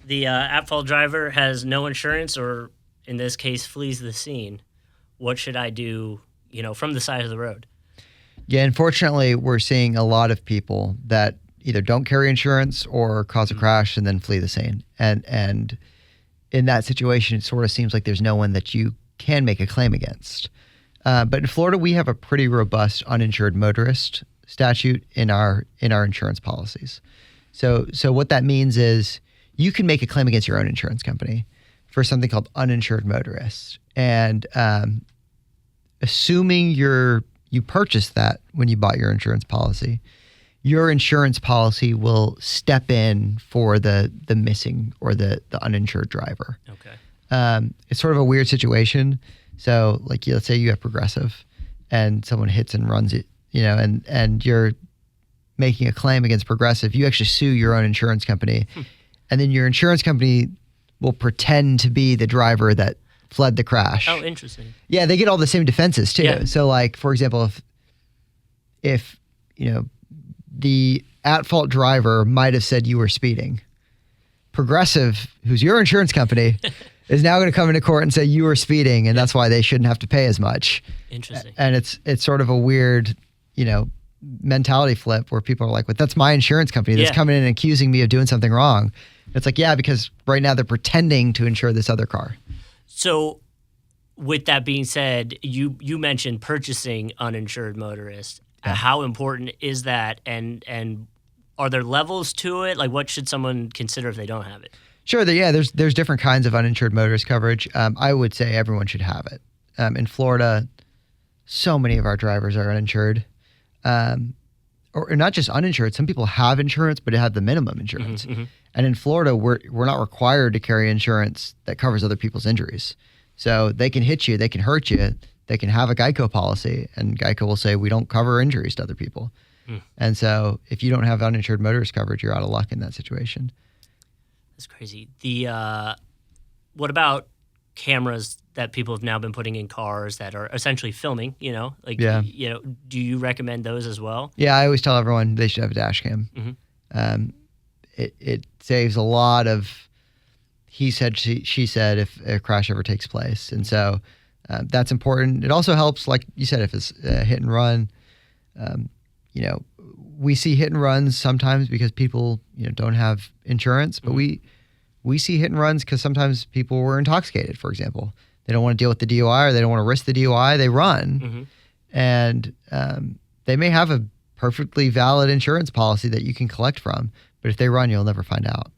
the at-fault driver has no insurance, or in this case, flees the scene. What should I do, from the side of the road? Yeah, unfortunately, we're seeing a lot of people that either don't carry insurance or cause a crash and then flee the scene. And in that situation, it sort of seems like there's no one that you can make a claim against. But in Florida, we have a pretty robust uninsured motorist statute in our insurance policies. So what that means is you can make a claim against your own insurance company for something called uninsured motorist. And assuming you purchased that when you bought your insurance policy, your insurance policy will step in for the missing or the uninsured driver. Okay. It's sort of a weird situation. So like, let's say you have Progressive and someone hits and runs it, and you're making a claim against Progressive. You actually sue your own insurance company, and then your insurance company will pretend to be the driver that fled the crash. Oh, interesting. Yeah, they get all the same defenses too. Yeah. So like, for example, if the at-fault driver might have said you were speeding, Progressive, who's your insurance company, is now going to come into court and say you were speeding, and that's why they shouldn't have to pay as much. Interesting. And it's sort of a weird, mentality flip where people are like, "But that's my insurance company that's coming in and accusing me of doing something wrong." It's like, yeah, because right now they're pretending to insure this other car. So, with that being said, you mentioned purchasing uninsured motorist. Yeah. How important is that, and are there levels to it? Like, what should someone consider if they don't have it? Sure. There's different kinds of uninsured motorist coverage. I would say everyone should have it. In Florida, so many of our drivers are uninsured, or not just uninsured. Some people have insurance, but have the minimum insurance. Mm-hmm. And in Florida, we're not required to carry insurance that covers other people's injuries. So they can hit you, they can hurt you, they can have a Geico policy, and Geico will say, we don't cover injuries to other people. And so if you don't have uninsured motorist coverage, you're out of luck in that situation. That's crazy. What about cameras that people have now been putting in cars that are essentially filming, do you recommend those as well? Yeah, I always tell everyone they should have a dash cam. Mm-hmm. It saves a lot of he said, she said if a crash ever takes place. And so that's important. It also helps, like you said, if it's a hit and run. We see hit and runs sometimes because people don't have insurance, but we see hit and runs because sometimes people were intoxicated, for example. They don't want to deal with the DUI, or they don't want to risk the DUI. They run. And they may have a perfectly valid insurance policy that you can collect from, but if they run, you'll never find out.